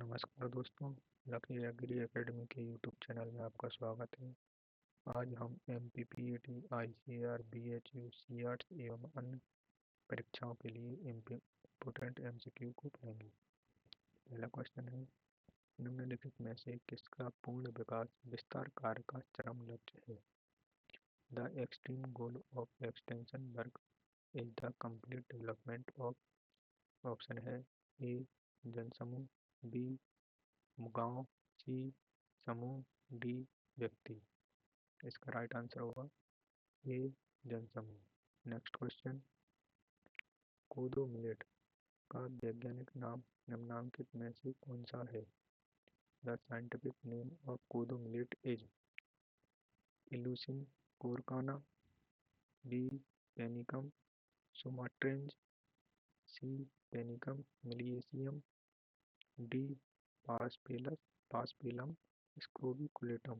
नमस्कार दोस्तों, lucky agree academy के यूट्यूब चैनल में आपका स्वागत है। आज हम MPPAT, ICAR, BHU, CART एवं अन्य परीक्षाओं के लिए इम्पोर्टेंट MCQ को पढ़ेंगे। पहला क्वेश्चन है, निम्नलिखित में से किसका पूर्ण विकास विस्तार कार्य का चरम लक्ष्य है? The extreme goal of extension work is the complete development of. Option है ए जनसमूह, बी गांव, सी समूह, डी व्यक्ति। इसका राइट आंसर होगा ए जनसमूह। नेक्स्ट क्वेश्चन, कोदो मिलेट का वैज्ञानिक नाम निम्नलिखित में से कौन सा है? The scientific name of kodo millet is Eleusine coracana, B Panicum sumatrense, C Panicum miliaceum, D Paspalum scrobiculatum.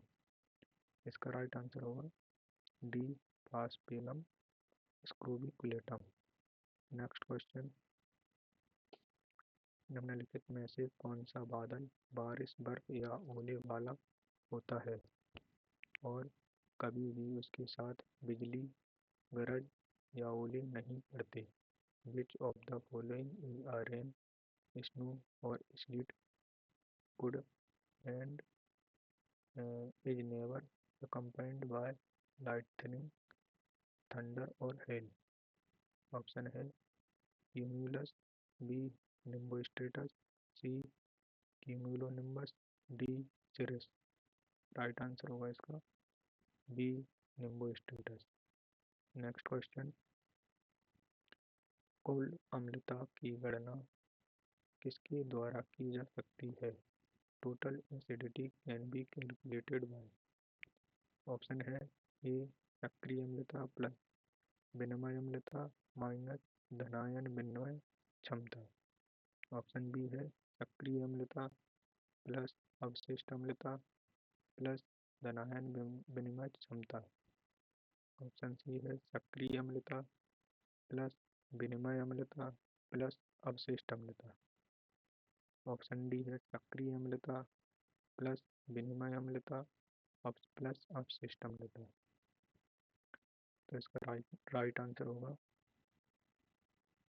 इसका राइट आंसर होगा D Paspalum scrobiculatum. Next question, निम्नलिखित में से कौन सा बादल बारिश बर्फ या ओले वाला होता है और कभी भी उसके साथ बिजली गरज या ओले नहीं पड़ते? Which of the following is a rain, snow और sleet good and is never accompanied by lightning, thunder और हेल? ऑप्शन है cumulus, B nimbostratus, C cumulonimbus, D cirrus. Right answer होगा इसका बी निम्बोस्ट्रेटस। नेक्स्ट क्वेश्चन, कुल अम्लता की गणना किसके द्वारा की जा सकती है? Total acidity can be calculated by. Option है ए सक्रिय अम्लता प्लस विनिमय अम्लता माइनस धनायन विनिमय क्षमता। ऑप्शन बी है सक्रिय अम्लता प्लस अवशिष्ट अम्लता प्लस धनायन विनिमय क्षमता। ऑप्शन सी है सक्रिय अम्लता प्लस विनिमय अम्लता प्लस अवशिष्ट अम्लता। ऑप्शन डी है सक्रिय अम्लता प्लस विनिमय अम्लता प्लस अवशिष्ट अम्लता। तो इसका राइट आंसर होगा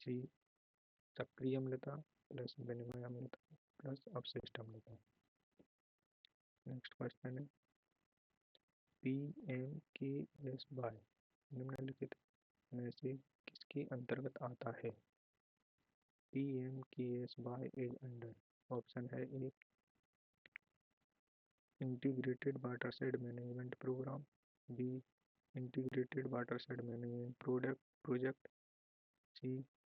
सी सक्रिय अम्लता प्लस विनिमय अम्लता प्लस अवशिष्ट अम्लता। नेक्स्ट क्वेश्चन है, PMKSY निम्नलिखित में से किसके अंतर्गत आता है? PMKSY is under. ऑप्शन है A integrated watershed management programme, B integrated watershed management project, C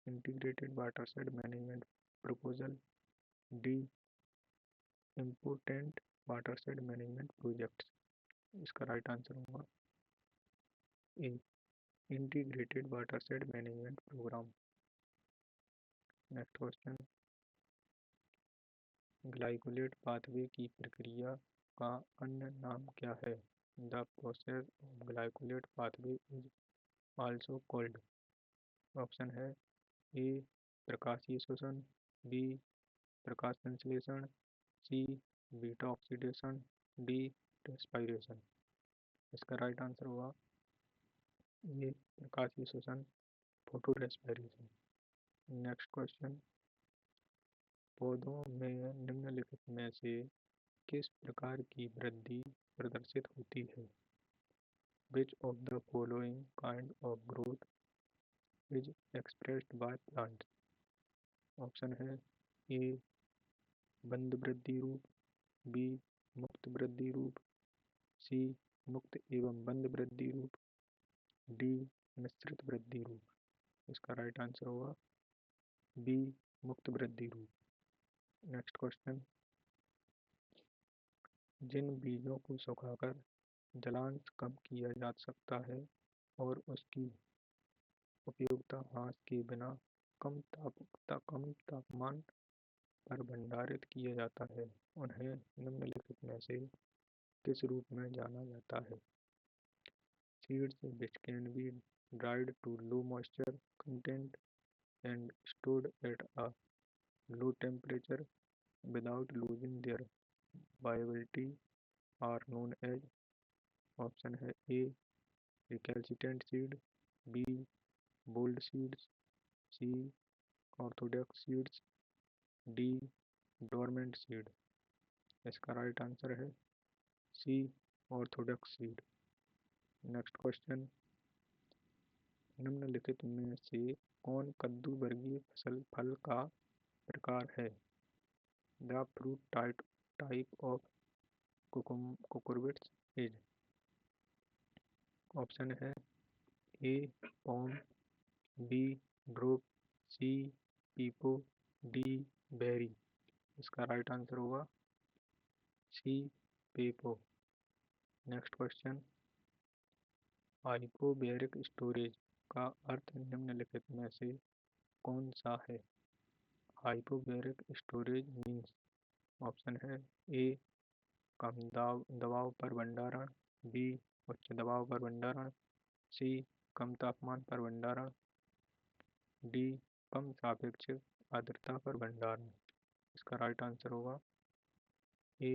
integrated watershed management proposal, D important watershed management projects. इसका राइट आंसर होगा A integrated watershed management programme. Next question, glycolate pathway की प्रक्रिया का अन्य नाम क्या है? The process of glycolate pathway is also called. Option है ए प्रकाशीय शोषण, बी प्रकाश संश्लेषण, C beta oxidation, D respiration. इसका राइट आंसर होगा ए प्रकाशीय शोषण फोटो रेस्पिरेशन। नेक्स्ट क्वेश्चन, पौधों में निम्नलिखित में से किस प्रकार की वृद्धि प्रदर्शित होती है? विच of the following kind of growth is expressed by plants? Option है ए बंद वृद्धि रूप, बी मुक्त वृद्धि रूप, सी मुक्त एवं बंद वृद्धि रूप, डी मिश्रित वृद्धि रूप। इसका राइट आंसर होगा बी मुक्त वृद्धि रूप। नेक्स्ट क्वेश्चन, जिन बीजों को सुखाकर जलांश कम किया जा सकता है और उसकी उपयोगिता हाथ के बिना कम तापमान पर भंडारित किया जाता है, उन्हें निम्नलिखित में से किस रूप में जाना जाता है? Seeds which can be dried to low moisture content and stored at a low temperature without losing their viability are known as? Option है ए recalcitrant seed, B bold seeds, C orthodox seeds, D dormant seed। इसका right answer है सी Orthodox seed. Next question, निम्नलिखित में से कौन कद्दू वर्गीय फल का प्रकार है? The fruit type of cucurbits is. Option है ए पॉम, बी ड्रूप, सी पीपो, डी बेरी। इसका राइट आंसर होगा सी पेपो। नेक्स्ट क्वेश्चन, हाइपोबैरिक स्टोरेज का अर्थ निम्नलिखित में से कौन सा है? हाइपोबैरिक स्टोरेज मीन्स, ऑप्शन है ए कम दबाव पर भंडारण, बी उच्च दबाव पर भंडारण, सी कम तापमान पर भंडारण, डी कम सापेक्ष आर्द्रता पर भंडारण। इसका राइट आंसर होगा ए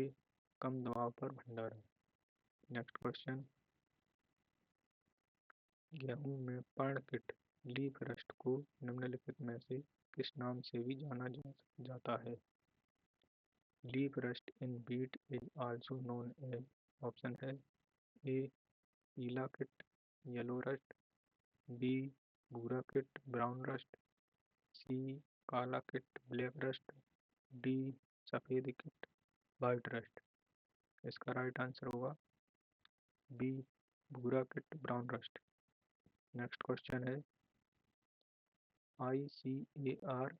कम दबाव पर भंडारण। नेक्स्ट क्वेश्चन, गेहूं में पर्णकिट लीफ रस्ट को निम्नलिखित में से किस नाम से भी जाना जाता है? Leaf rust in beet is also known as. Option है ए पीला किट येलो रस्ट, बी भूरा किट ब्राउन रस्ट, सी काला किट ब्लैक रस्ट, डी सफेद किट वाइट रस्ट। इसका राइट आंसर होगा बी भूरा किट ब्राउन रस्ट। नेक्स्ट क्वेश्चन है, ICAR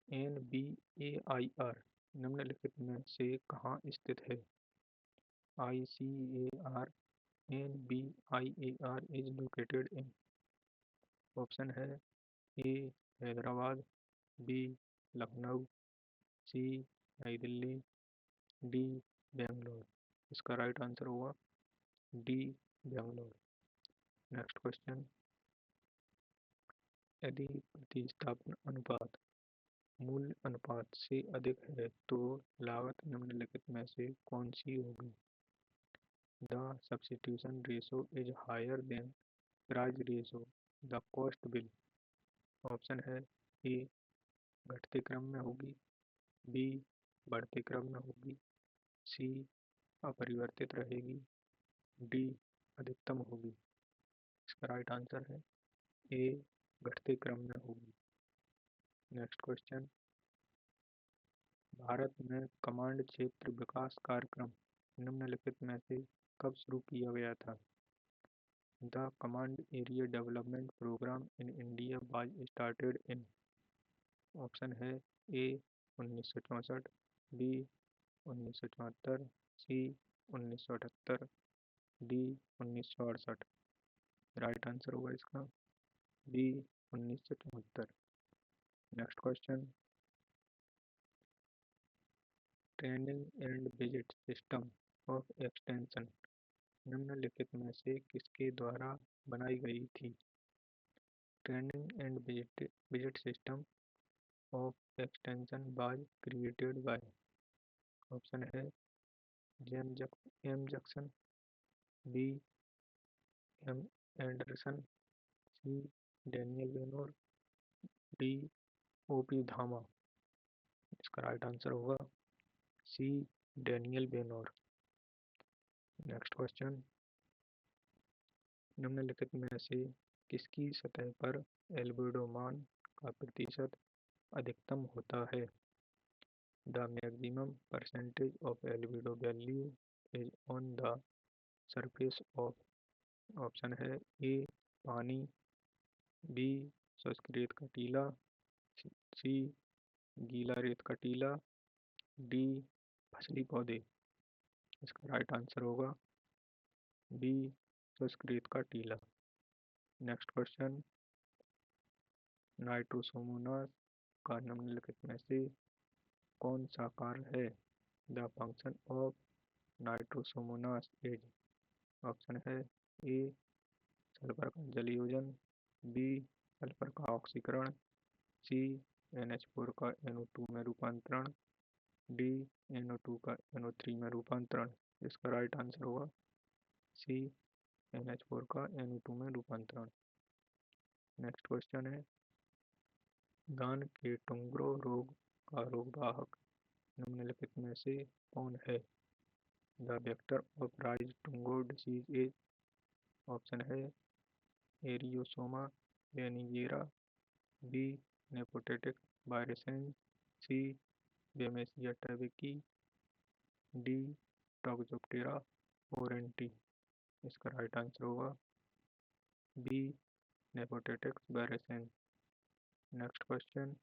NBAIR निम्नलिखित में से कहाँ स्थित है? ICAR NBAIR is located in। Option है ए हैदराबाद, बी लखनऊ, सी नई दिल्ली, डी बेंगलोर। इसका राइट आंसर होगा डी बेंगलोर। नेक्स्ट क्वेश्चन, यदि प्रतिस्थापन अनुपात मूल्य अनुपात से अधिक है तो लागत निम्नलिखित में से कौन सी होगी? The substitution ratio is higher than price ratio, the cost bill. Option है ए घटते क्रम में होगी, बी बढ़ते क्रम में होगी, सी अपरिवर्तित रहेगी, डी अधिकतम होगी। इसका राइट आंसर है ए घटते क्रम में होगी। नेक्स्ट क्वेश्चन, भारत में कमांड क्षेत्र विकास कार्यक्रम निम्नलिखित में से कब शुरू किया गया था? The command area development programme in India was started in. Option है A 1964, B 1974, C 1978, D 1968। Right answer होगा इसका B 1974। Next question, training and visit system of extension निम्नलिखित में से किसके द्वारा बनाई गई थी? Training and visit system of extension was created by. Option है M Jackson, B M Anderson, C Daniel Benor, D OP Dhama. इसका राइट आंसर होगा सी डैनियल बेनोर। नेक्स्ट क्वेश्चन, निम्नलिखित में से किसकी सतह पर एल्बिडो मान का प्रतिशत अधिकतम होता है? The maximum percentage of albedo value is on the surface of. Option है ए पानी, बी शुष्क रेत का टीला, सी गीला रेत का टीला, डी फसली पौधे। इसका राइट आंसर होगा बी शुष्क रेत का टीला। नेक्स्ट क्वेश्चन, नाइट्रोसोमोनास का निम्नलिखित में से कौन सा कार्य है? The function of Nitrosomonas is. Option है ए सल्फर का जलयोजन, बी सल्फर का ऑक्सीकरण, सी NH4 का NO2 में रूपांतरण, डी NO2 का NO3 में रूपांतरण। इसका राइट आंसर होगा सी NH4 का NO2 में रूपांतरण। नेक्स्ट क्वेश्चन है, धान के टुंगरो रोग का रोगवाहक निम्नलिखित में से कौन है? The vector of rice tungro disease is, option है एरियोसोमा बेनिगेरा, बी नेपोटेटिक वायरसेंस, सी बेमेसिया टैबेकी, डी टोक्सोप्टेरा ओरेंटी। इसका राइट आंसर होगा बी नेपोटेटिक वायरसेंस। नेक्स्ट क्वेश्चन,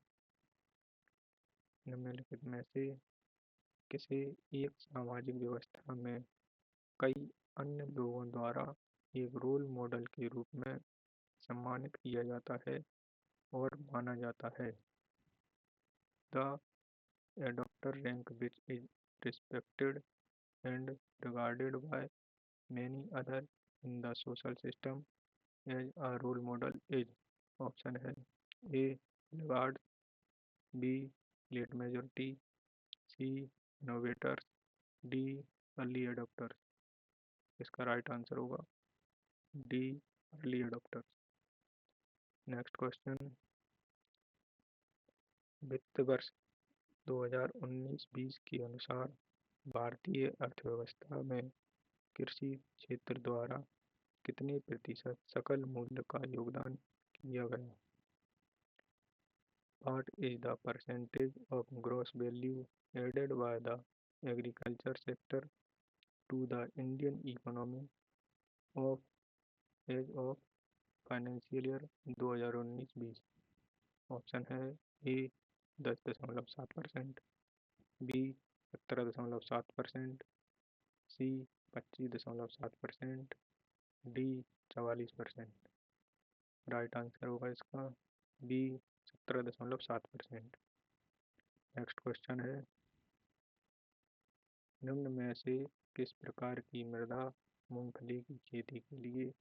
निम्नलिखित में से किसे एक सामाजिक व्यवस्था में कई अन्य लोगों द्वारा एक रोल मॉडल के रूप में सम्मानित किया जाता है और माना जाता है? The adapter rank which is respected and regarded by many others in the social system as a role model is, option है ए लेगार्ड, बी लेट मेजोरिटी, सी इनोवेटर्स, डी अर्ली एडॉप्टर्स। इसका राइट आंसर होगा D early adopters. Next question, वित्त वर्ष 2019-20 के अनुसार भारतीय अर्थव्यवस्था में कृषि क्षेत्र द्वारा कितने प्रतिशत सकल मूल्य का योगदान किया गया? What is the percentage of gross value added by the agriculture sector to the Indian economy of as of financial year 2019-20? Option है ए 10.7%, बी 17.7%, सी 25.7%, डी 44%। राइट आंसर होगा इसका बी 17.7%। नेक्स्ट क्वेश्चन है, निम्न में से किस प्रकार की मृदा मूंगफली की खेती के लिए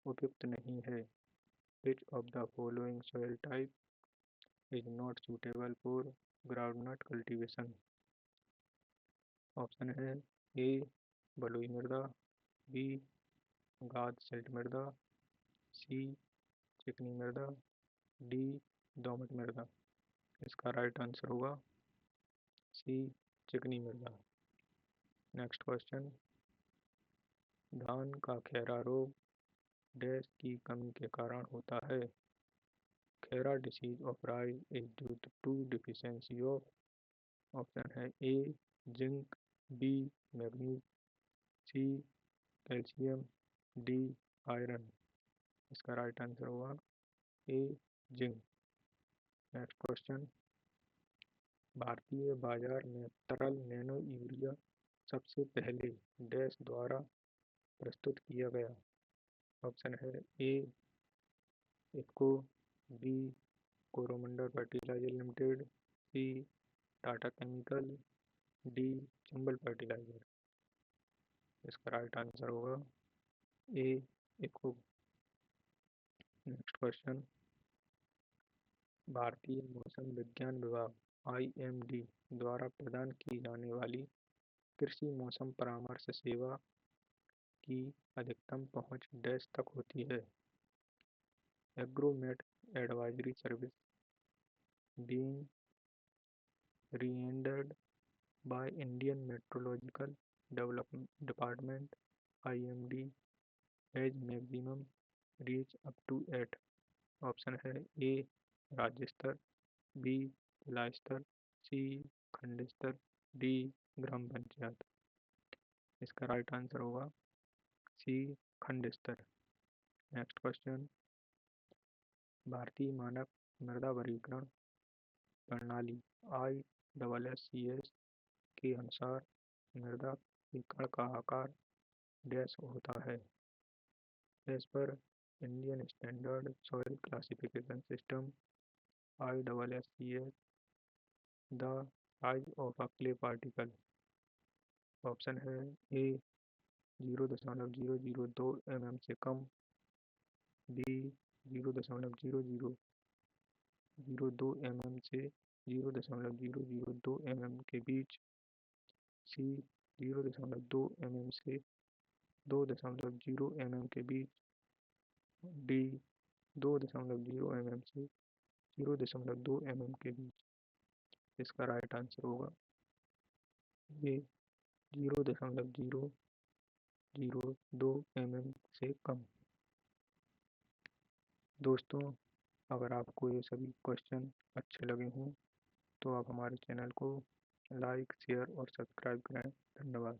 उपयुक्त नहीं है? Which of the following soil type is not suitable for groundnut cultivation? Option है ए बलुई मृदा, बी गाद सिल्ट मृदा, सी चिकनी मृदा, डी दोमट मृदा। इसका राइट आंसर होगा सी चिकनी मृदा। नेक्स्ट क्वेश्चन, धान का खैरा रोग डैश की कमी के कारण होता है? Khaira disease of rice is due to deficiency of, option है A zinc, B manganese, C calcium, D iron. इसका राइट आंसर होगा ए जिंक। नेक्स्ट क्वेश्चन, भारतीय बाजार में तरल नैनो यूरिया सबसे पहले डैश द्वारा प्रस्तुत किया गया? ऑप्शन है A IFFCO, B Coromandel fertiliser limited, C Tata chemical, D Chambal fertiliser. इसका राइट आंसर होगा ए इफको। नेक्स्ट क्वेश्चन, भारतीय मौसम विज्ञान विभाग IMD द्वारा प्रदान की जाने वाली कृषि मौसम परामर्श सेवा की अधिकतम पहुंच डैश तक होती है? Agromet advisory service being rendered by Indian Meteorological Development Department IMD has maximum reach up to 8। Option है ए राज्य स्तर, बी जिला स्तर, सी खंड स्तर, डी ग्राम पंचायत। इसका राइट आंसर होगा सी खंड स्तर। नेक्स्ट क्वेश्चन, भारतीय मानक मृदा वर्गीकरण प्रणाली ISSCS के अनुसार मृदा के कण का आकार डैश होता है? As per Indian standard soil classification system ISSCS the size of a clay particle. Option है ए 0.002 mm से कम, बी 0.0002 mm से 0.002 mm के बीच, सी 0.2 mm से 2.0 mm के बीच, डी 2.0 mm से 0.2 mm के बीच। इसका राइट आंसर होगा ये 0.002 mm से कम। दोस्तों, अगर आपको ये सभी क्वेश्चन अच्छे लगे हों तो आप हमारे चैनल को लाइक, शेयर और सब्सक्राइब करें। धन्यवाद।